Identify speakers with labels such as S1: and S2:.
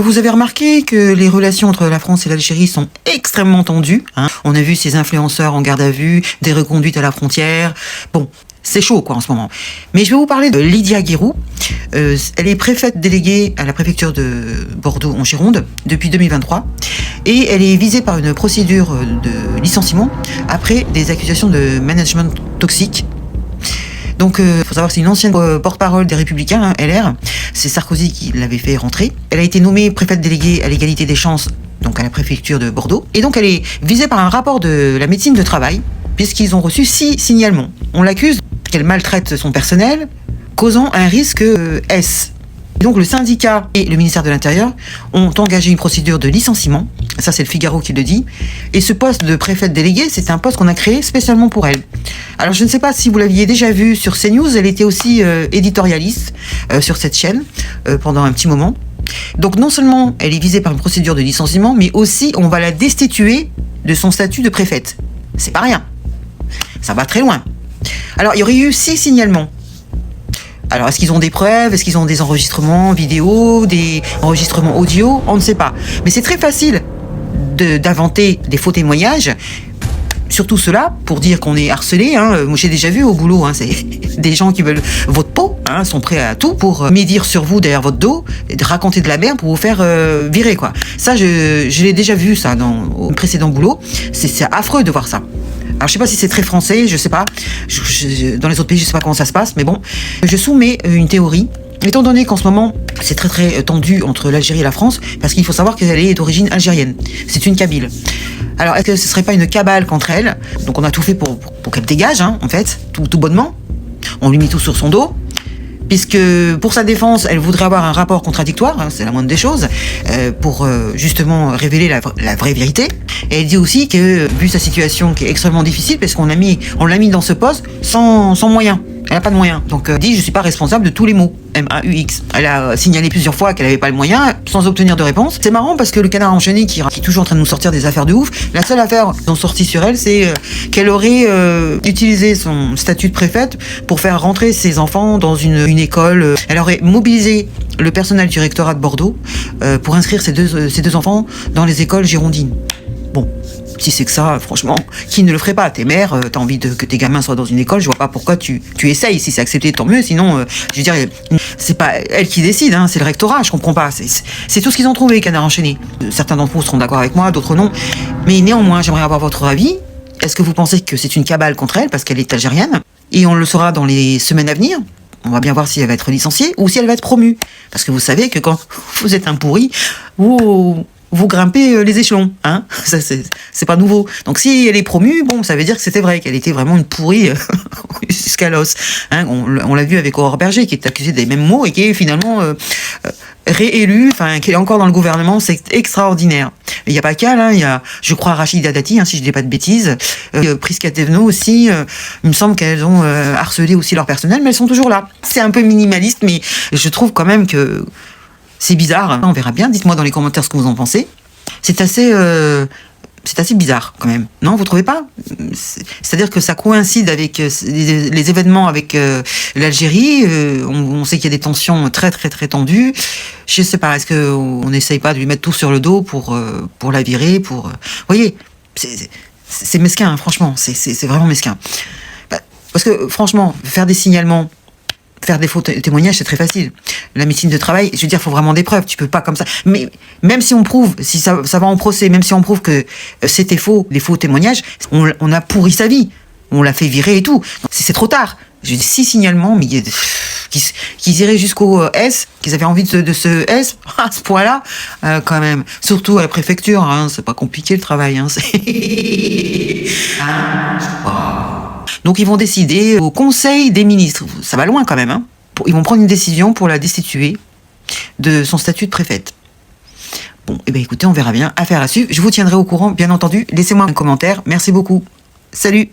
S1: Vous avez remarqué que les relations entre la France et l'Algérie sont extrêmement tendues, hein. On a vu ces influenceurs en garde à vue, des reconduites à la frontière. Bon, c'est chaud quoi en ce moment. Mais je vais vous parler de Lydia Guérou. Elle est préfète déléguée à la préfecture de Bordeaux en Gironde depuis 2023 et elle est visée par une procédure de licenciement après des accusations de management toxique. Donc, faut savoir que c'est une ancienne porte-parole des Républicains, hein, LR. C'est Sarkozy qui l'avait fait rentrer. Elle a été nommée préfète déléguée à l'égalité des chances, donc à la préfecture de Bordeaux. Et donc, elle est visée par un rapport de la médecine de travail, puisqu'ils ont reçu 6 signalements. On l'accuse qu'elle maltraite son personnel, causant un risque S. Et donc, le syndicat et le ministère de l'Intérieur ont engagé une procédure de licenciement. Ça, c'est le Figaro qui le dit. Et ce poste de préfète déléguée, c'est un poste qu'on a créé spécialement pour elle. Alors, je ne sais pas si vous l'aviez déjà vu sur CNews, elle était aussi éditorialiste sur cette chaîne pendant un petit moment. Donc, non seulement elle est visée par une procédure de licenciement, mais aussi on va la destituer de son statut de préfète. C'est pas rien. Ça va très loin. Alors, il y aurait eu 6 signalements. Alors, est-ce qu'ils ont des preuves? Est-ce qu'ils ont des enregistrements vidéo, des enregistrements audio? On ne sait pas. Mais c'est très facile d'inventer des faux témoignages. Surtout cela pour dire qu'on est harcelé. Hein. Moi, j'ai déjà vu au boulot, hein, c'est des gens qui veulent votre peau, hein, sont prêts à tout pour médire sur vous derrière votre dos, et de raconter de la merde pour vous faire virer, quoi. Ça, je l'ai déjà vu, ça, au précédent boulot. C'est affreux de voir ça. Alors, je sais pas si c'est très français, je sais pas. Dans les autres pays, je sais pas comment ça se passe, mais bon. Je soumets une théorie. Étant donné qu'en ce moment, c'est très très tendu entre l'Algérie et la France, parce qu'il faut savoir qu'elle est d'origine algérienne. C'est une Kabyle. Alors, est-ce que ce serait pas une cabale contre elle? Donc, on a tout fait pour qu'elle dégage, hein, en fait, tout bonnement. On lui met tout sur son dos. Puisque, pour sa défense, elle voudrait avoir un rapport contradictoire, hein, c'est la moindre des choses, pour justement révéler la vraie vérité. Et elle dit aussi que, vu sa situation qui est extrêmement difficile, parce qu'on l'a mis dans ce poste sans moyens. Elle n'a pas de moyens. Donc, elle dit, je suis pas responsable de tous les maux. MAUX. Elle a signalé plusieurs fois qu'elle avait pas le moyen, sans obtenir de réponse. C'est marrant parce que le canard enchaîné qui est toujours en train de nous sortir des affaires de ouf, la seule affaire qu'ils ont sortie sur elle, c'est qu'elle aurait utilisé son statut de préfète pour faire rentrer ses enfants dans une école. Elle aurait mobilisé le personnel du rectorat de Bordeaux pour inscrire ces deux enfants dans les écoles girondines. Bon, si c'est que ça, franchement, qui ne le ferait pas? T'es mère, t'as envie que tes gamins soient dans une école, je vois pas pourquoi tu essayes. Si c'est accepté, tant mieux. Sinon, je veux dire, c'est pas elle qui décide, hein, c'est le rectorat, je comprends pas. C'est tout ce qu'ils ont trouvé, Canard enchaîné. Certains d'entre vous seront d'accord avec moi, d'autres non. Mais néanmoins, j'aimerais avoir votre avis. Est-ce que vous pensez que c'est une cabale contre elle parce qu'elle est algérienne? Et on le saura dans les semaines à venir. On va bien voir si elle va être licenciée ou si elle va être promue. Parce que vous savez que quand vous êtes un pourri, vous grimpez les échelons, hein. Ça, c'est pas nouveau. Donc, si elle est promue, bon, ça veut dire que c'était vrai, qu'elle était vraiment une pourrie jusqu'à l'os. Hein, on l'a vu avec Aurore Berger, qui est accusée des mêmes mots et qui est finalement réélue, enfin, qui est encore dans le gouvernement. C'est extraordinaire. Il n'y a pas qu'elle, hein. Il y a, je crois, Rachida Dati, hein, si je dis pas de bêtises. Prisca Thévenot aussi. Il me semble qu'elles ont harcelé aussi leur personnel, mais elles sont toujours là. C'est un peu minimaliste, mais je trouve quand même que c'est bizarre, on verra bien. Dites-moi dans les commentaires ce que vous en pensez. C'est assez bizarre quand même. Non, vous trouvez pas? C'est-à-dire que ça coïncide avec les événements avec l'Algérie. On sait qu'il y a des tensions très très très tendues. Je sais pas. Est-ce que on n'essaye pas de lui mettre tout sur le dos pour la virer, Vous voyez, c'est mesquin, hein, franchement. C'est vraiment mesquin. Parce que franchement, faire des signalements, faire des faux témoignages, c'est très facile. La médecine de travail, je veux dire, il faut vraiment des preuves. Tu peux pas comme ça. Mais même si on prouve, si ça va en procès, même si on prouve que c'était faux, des faux témoignages, on a pourri sa vie. On l'a fait virer et tout. C'est trop tard. J'ai 6 signalements, mais qu'ils iraient jusqu'au S, qu'ils avaient envie de ce S, à ce point-là, quand même. Surtout à la préfecture, hein, c'est pas compliqué le travail. Hein, Donc ils vont décider au Conseil des ministres, ça va loin quand même, hein. Ils vont prendre une décision pour la destituer de son statut de préfète. Bon, eh bien écoutez, on verra bien, affaire à suivre. Je vous tiendrai au courant, bien entendu. Laissez-moi un commentaire, merci beaucoup. Salut!